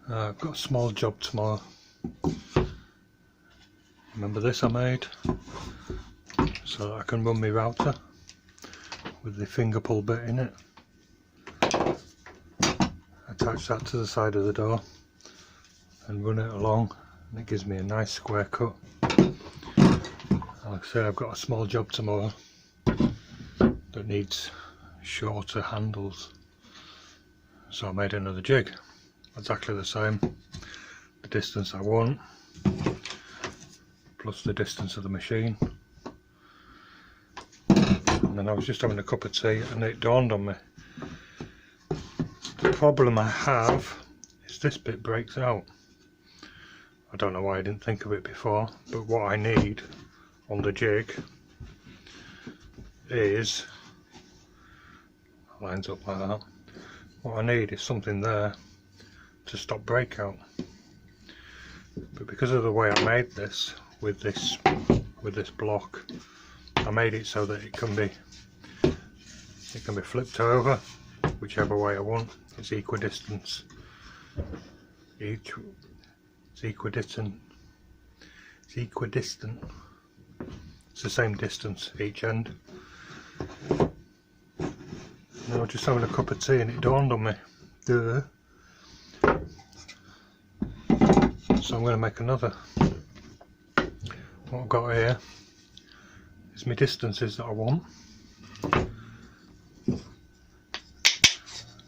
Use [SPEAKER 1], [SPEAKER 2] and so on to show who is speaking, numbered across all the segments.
[SPEAKER 1] I've got a small job tomorrow. Remember this I made? So that I can run my router with the finger pull bit in it. Attach that to the side of the door and run it along, and it gives me a nice square cut. Like I said, I've got a small job tomorrow that needs shorter handles, so I made another jig exactly the same, the distance I want plus the distance of the machine. And then I was just having a cup of tea and it dawned on me, the problem I have is this bit breaks out. I don't know why I didn't think of it before, but what I need on the jig is, lines up like that, what I need is something there to stop breakout. But because of the way I made this with this block, I made it so that it can be flipped over whichever way I want. It's equidistant. It's equidistant. It's the same distance each end. And I was just having a cup of tea and it dawned on me, duh. So I'm going to make another. What I've got here is my distances that I want.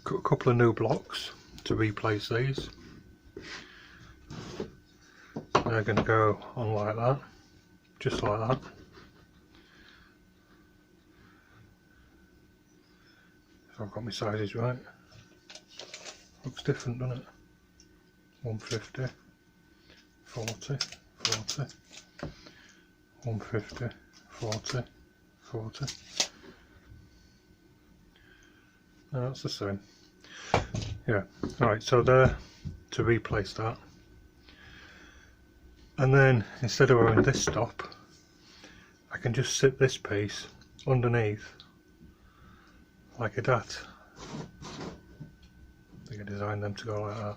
[SPEAKER 1] Got a couple of new blocks to replace these. They're going to go on like that, just like that. So I've got my sizes right. Looks different, doesn't it? 150, 40, 40, 150, 40, 40. No, that's the same. Yeah, alright, so there to replace that. And then instead of having this stop, I can just sit this piece underneath like a dat. I think I designed them to go like that.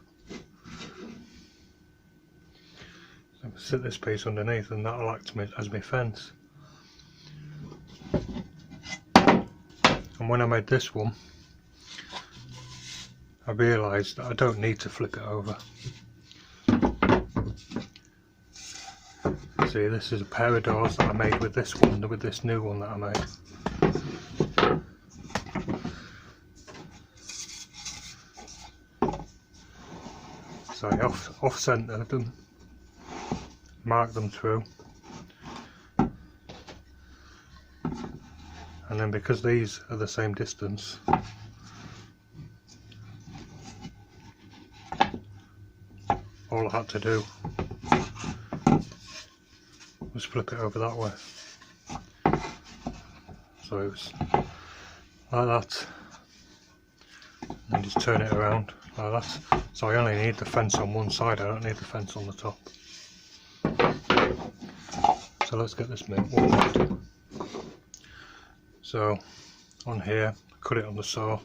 [SPEAKER 1] So I can sit this piece underneath and that'll act as my fence. And when I made this one, I realised that I don't need to flip it over. See, this is a pair of doors that I made with this one, with this new one that I made. So I off-centred them, mark them through, and then because these are the same distance, all I had to do was flip it over that way. So it was like that, and just turn it around like that. So I only need the fence on one side, I don't need the fence on the top. So let's get this one made. So on here, I cut it on the saw,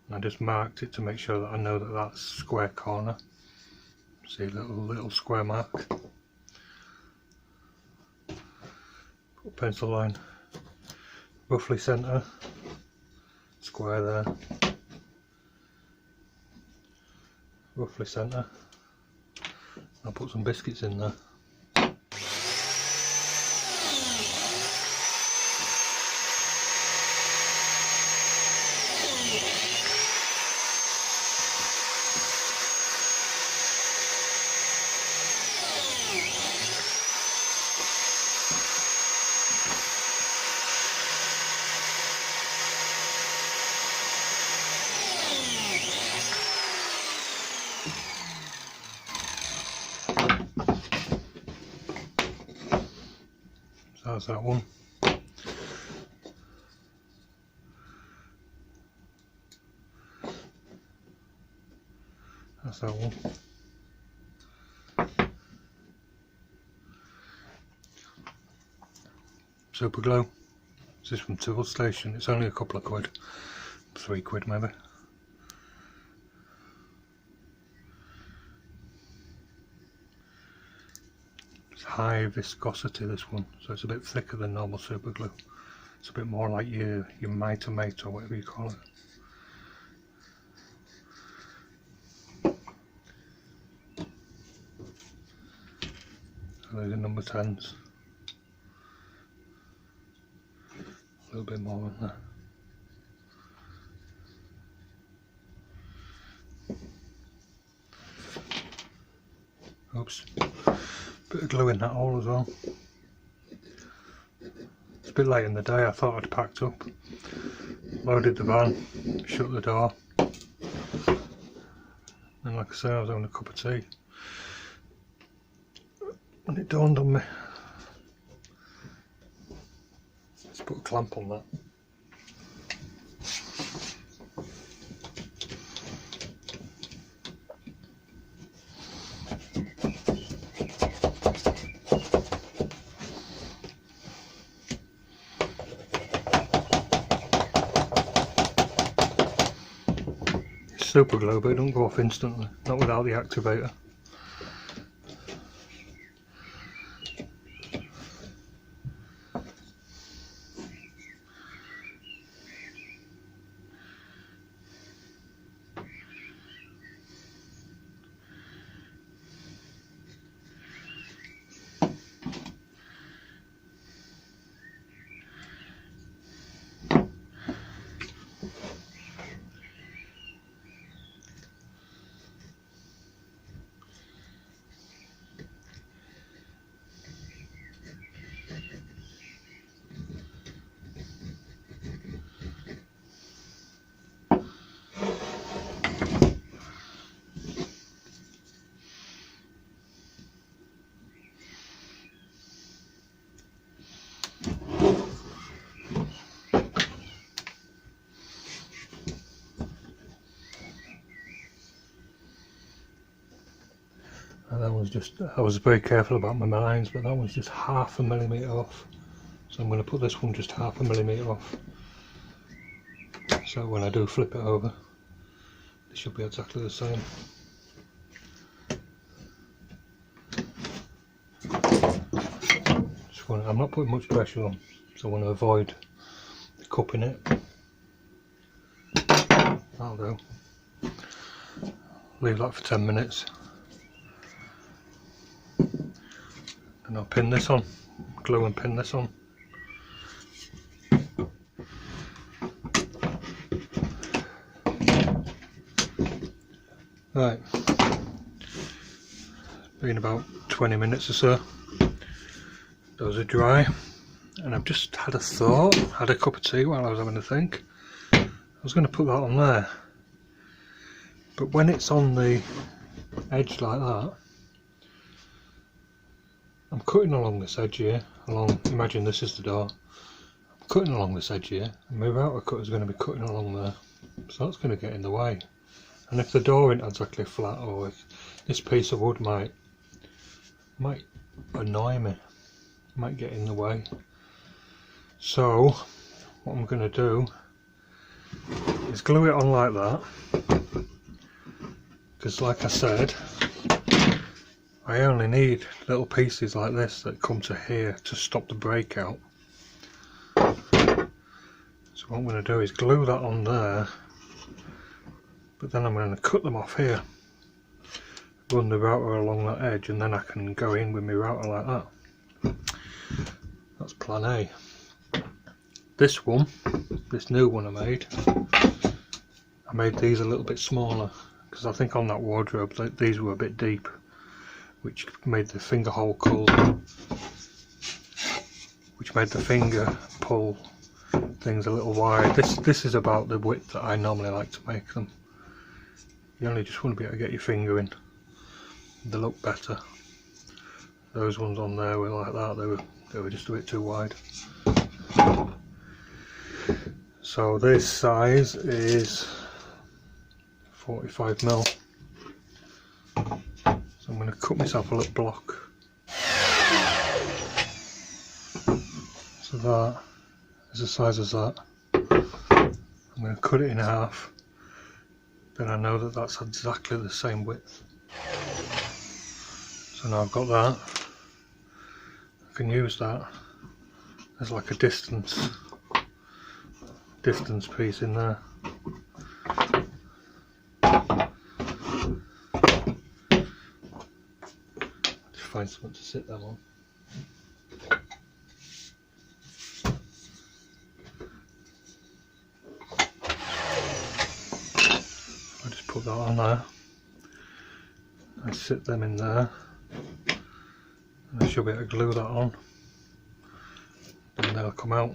[SPEAKER 1] and I just marked it to make sure that I know that that's square corner. See, little square mark. Put pencil line, roughly centre, square there, roughly centre. I'll put some biscuits in there. That's that one. That's that one. Super glue. This is from Tool Station. It's only a couple of quid. 3 quid maybe. high viscosity, this one, so it's a bit thicker than normal super glue. It's a bit more like your mate or whatever you call it. So those are number 10s. A little bit more on there. Oops. Bit of glue in that hole as well. It's a bit late in the day, I thought I'd packed up. Loaded the van, shut the door. And like I say, I was having a cup of tea. And it dawned on me. Let's put a clamp on that. It's super glue, but it don't go off instantly, not without the activator. And that was just, I was very careful about my lines, but that one's just 1/2 millimetre off. So I'm going to put this one just 1/2 millimetre off. So when I do flip it over, it should be exactly the same. I'm not putting much pressure on, so I want to avoid cupping it. That'll do. Leave that for 10 minutes. And I'll pin this on, glue and pin this on. Right, been about 20 minutes or so. Those are dry, and I've just had a thought, had a cup of tea while I was having a think. I was going to put that on there, but when it's on the edge like that, I'm cutting along this edge here, imagine this is the door. I'm cutting along this edge here, and my router cutter is going to be cutting along there, so that's going to get in the way. And if the door isn't exactly flat, or if this piece of wood might annoy me, might get in the way. So what I'm going to do is glue it on like that, because like I said, I only need little pieces like this that come to here to stop the breakout. So what I'm going to do is glue that on there, but then I'm going to cut them off here, run the router along that edge, and then I can go in with my router like that. That's plan A. This one, this new one I made these a little bit smaller, because I think on that wardrobe these were a bit deep, which made the finger hole which made the finger pull things a little wide. This is about the width that I normally like to make them. You only just want to be able to get your finger in. They look better. Those ones on there were like that, they were just a bit too wide. So this size is 45mm. So I'm going to cut myself a little block. So that is the size as that. I'm going to cut it in half. Then I know that that's exactly the same width. So now I've got that. can use that as like a distance piece in there. Just find something to sit that on. I just put that on there. I sit them in there. And I should be able to glue that on. Then they'll come out.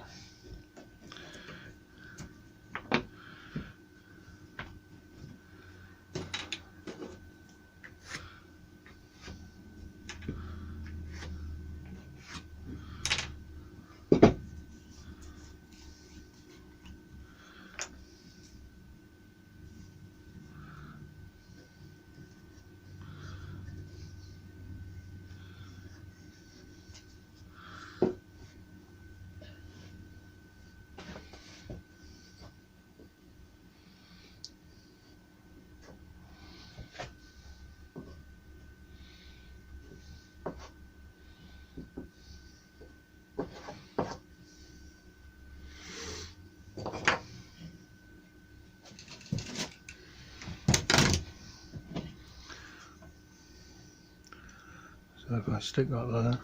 [SPEAKER 1] So if I stick that there,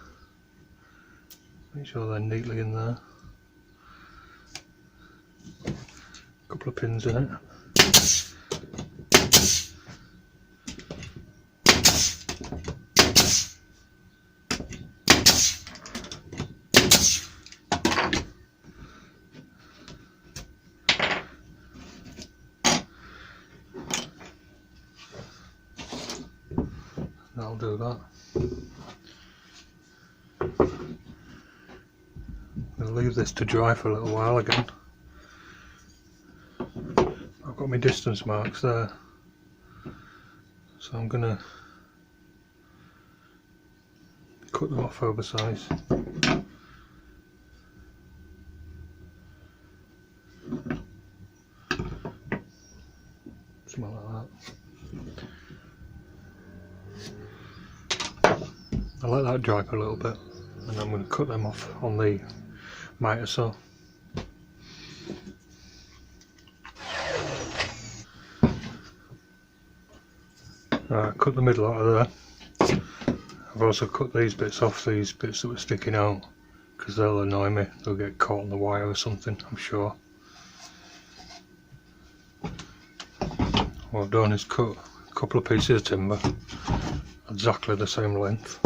[SPEAKER 1] make sure they're neatly in there. A couple of pins in it. That'll do that. I'll leave this to dry for a little while again. I've got my distance marks there, so I'm going to cut them off oversize. Something like that. I'll let that dry for a little bit, and I'm going to cut them off on the miter saw. Cut the middle out of there. I've also cut these bits off, these bits that were sticking out, because they'll annoy me. They'll get caught on the wire or something, I'm sure. What I've done is cut a couple of pieces of timber exactly the same length.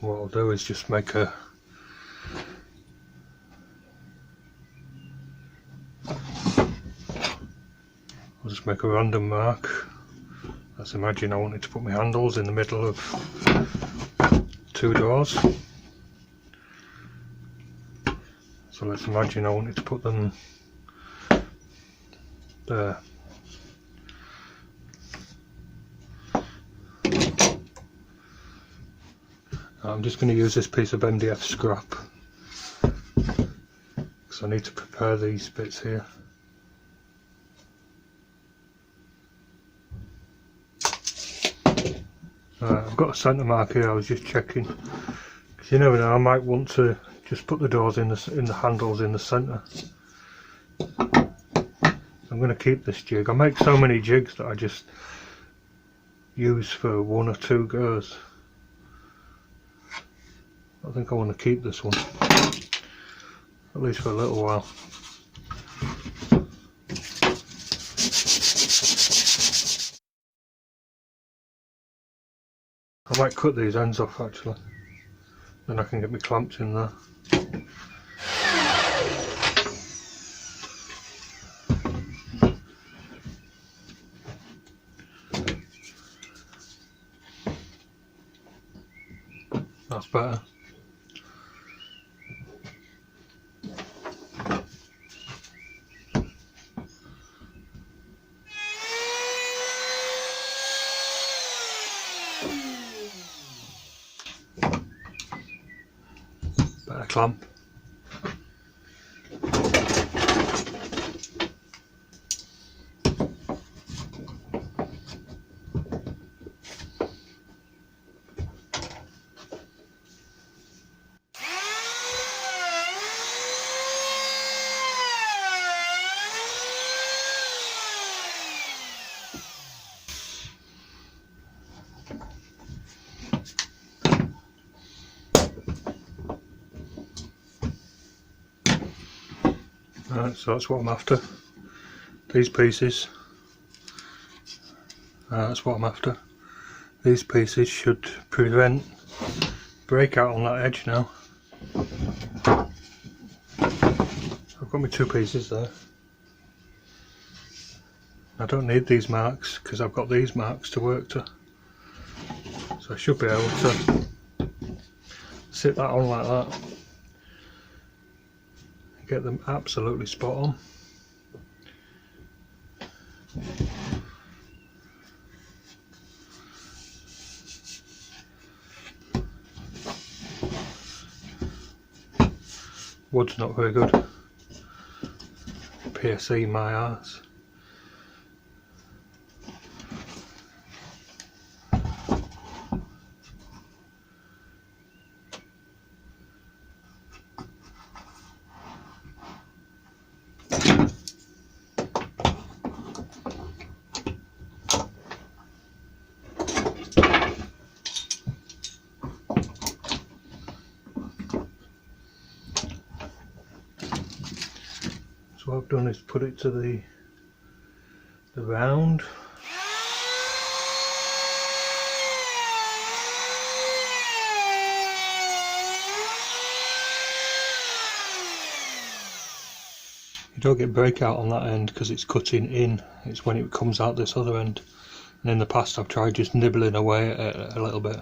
[SPEAKER 1] What I'll do is just make a random mark. Let's imagine I wanted to put my handles in the middle of two doors. So let's imagine I wanted to put them there. I'm just going to use this piece of MDF scrap because I need to prepare these bits here. I've got a centre mark here. I was just checking because you never know, I might want to just put the doors in the handles in the centre. I'm going to keep this jig. I make so many jigs that I just use for one or two goes. I think I want to keep this one, at least for a little while. I might cut these ends off actually, then I can get my clamps in there. That's better. Better clamp. Right, so that's what I'm after. These pieces. That's what I'm after. These pieces should prevent breakout on that edge now. I've got my 2 pieces there. I don't need these marks because I've got these marks to work to. So I should be able to sit that on like that and get them absolutely spot on. Wood's not very good. PSE my arse. So what I've done is put it to the round. You don't get breakout on that end because it's cutting in, it's when it comes out this other end. And in the past I've tried just nibbling away at it a little bit.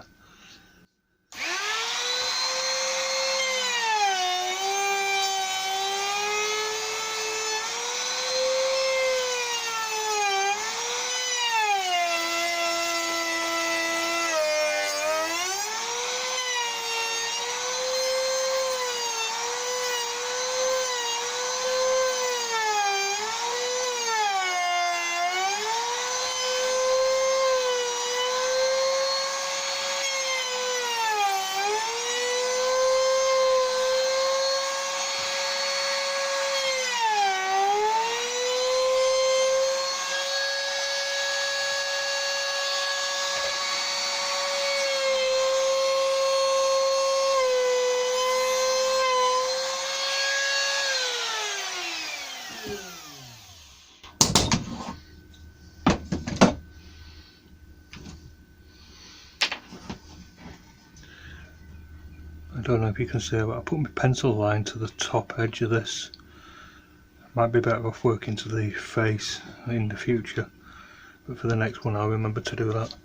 [SPEAKER 1] I don't know if you can see, but I put my pencil line to the top edge of this. Might be better off working to the face in the future, but for the next one I'll remember to do that.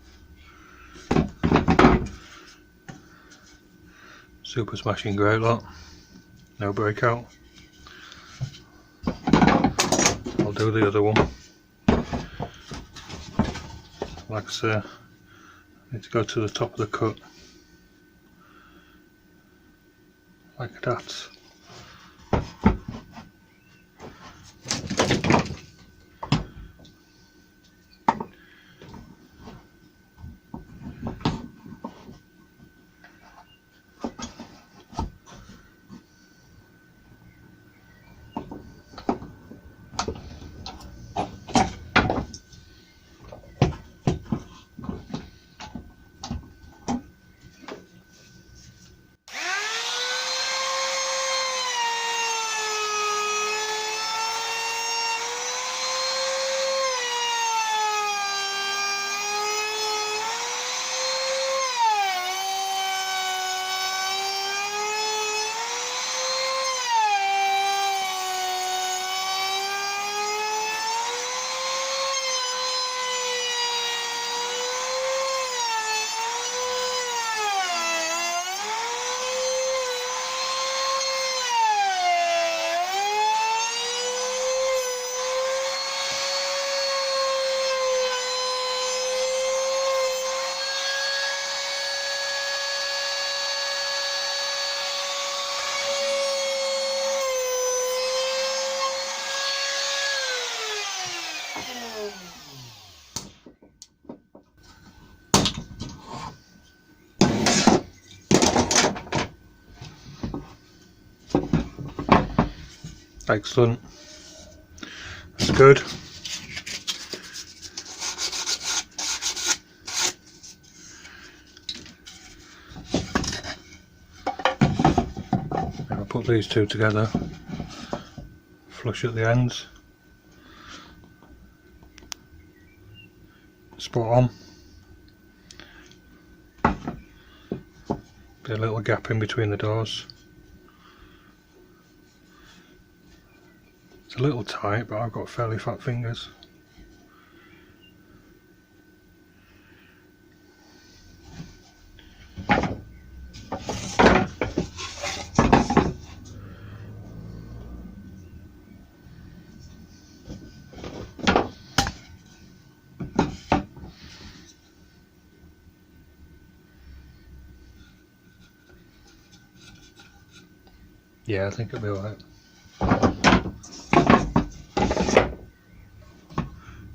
[SPEAKER 1] Super smashing great lot, no breakout. I'll do the other one. Like I say, I need to go to the top of the cut. Like that. Excellent. That's good. I'll put these two together, flush at the ends. Spot on. Be a little gap in between the doors. It's a little tight, but I've got fairly fat fingers. Yeah, I think it'll be alright.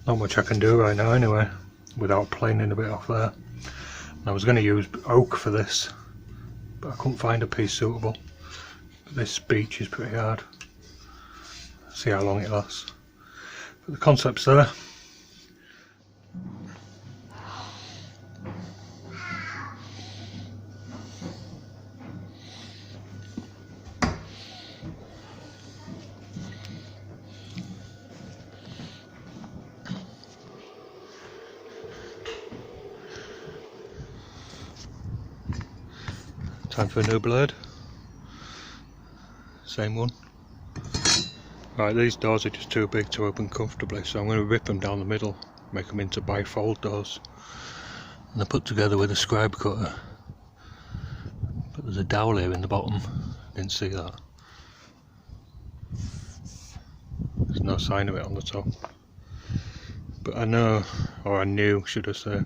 [SPEAKER 1] Not much I can do right now anyway, without planing a bit off there. I was going to use oak for this, but I couldn't find a piece suitable. But this beech is pretty hard. See how long it lasts. But the concept's there. Time for a new blade. Same one. Right, these doors are just too big to open comfortably, so I'm going to rip them down the middle, make them into bifold doors. And they're put together with a scribe cutter. But there's a dowel here in the bottom. Didn't see that. There's no sign of it on the top. But I know, or I knew, should I say,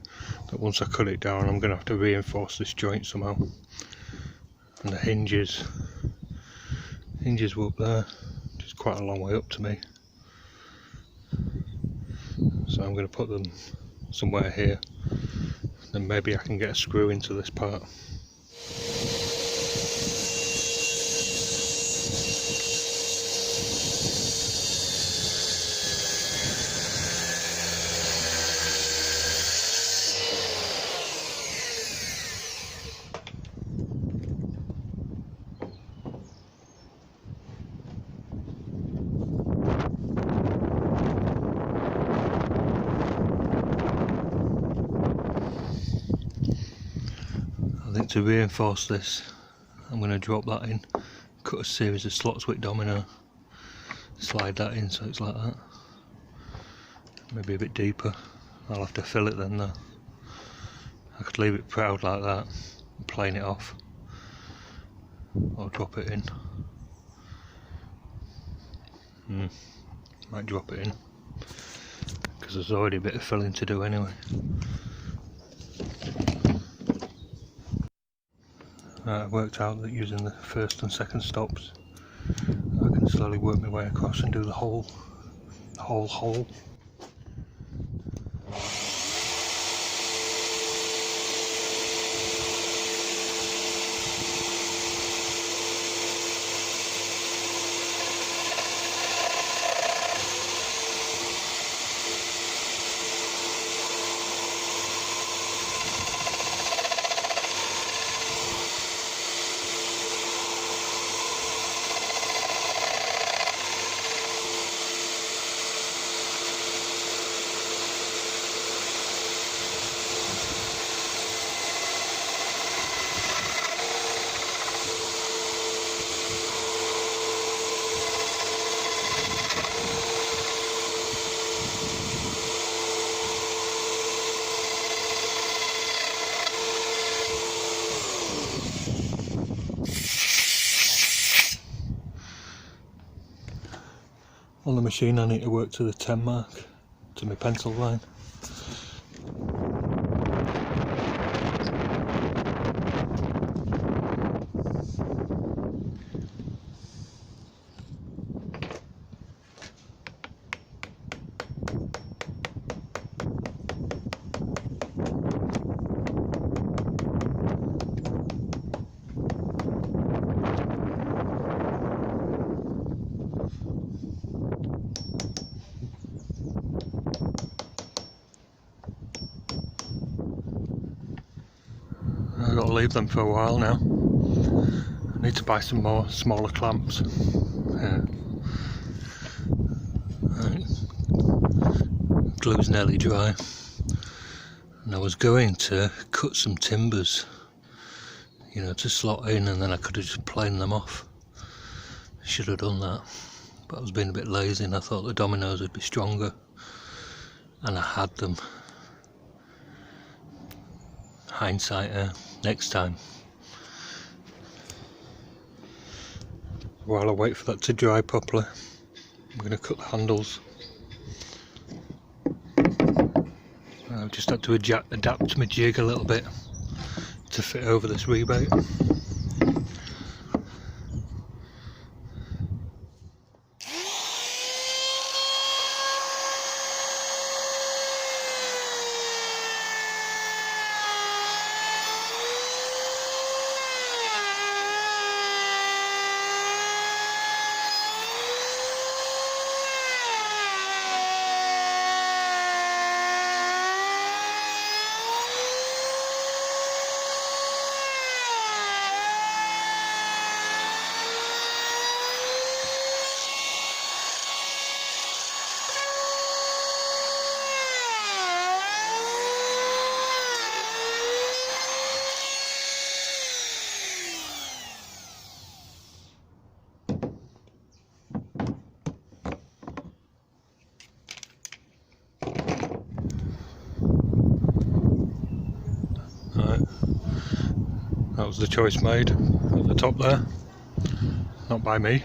[SPEAKER 1] that once I cut it down I'm going to have to reinforce this joint somehow. And the hinges were up there, which is quite a long way up to me. So I'm going to put them somewhere here, then maybe I can get a screw into this part. I think to reinforce this, I'm going to drop that in, cut a series of slots with domino, slide that in so it's like that, maybe a bit deeper. I'll have to fill it then though. I could leave it proud like that and plane it off, or drop it in. Might drop it in, because there's already a bit of filling to do anyway. I worked out that using the first and second stops I can slowly work my way across and do the whole hole. On the machine I need to work to the 10 mark, to my pencil line. I've got to leave them for a while now. I need to buy some more smaller clamps. glue's nearly dry, and I was going to cut some timbers, you know, to slot in, and then I could have just planed them off. Should have done that, but I was being a bit lazy and I thought the dominoes would be stronger, and I had them. Hindsight, next time. While I wait for that to dry properly, I'm going to cut the handles. I've just had to adapt my jig a little bit to fit over this rebate. That was the choice made at the top there, not by me.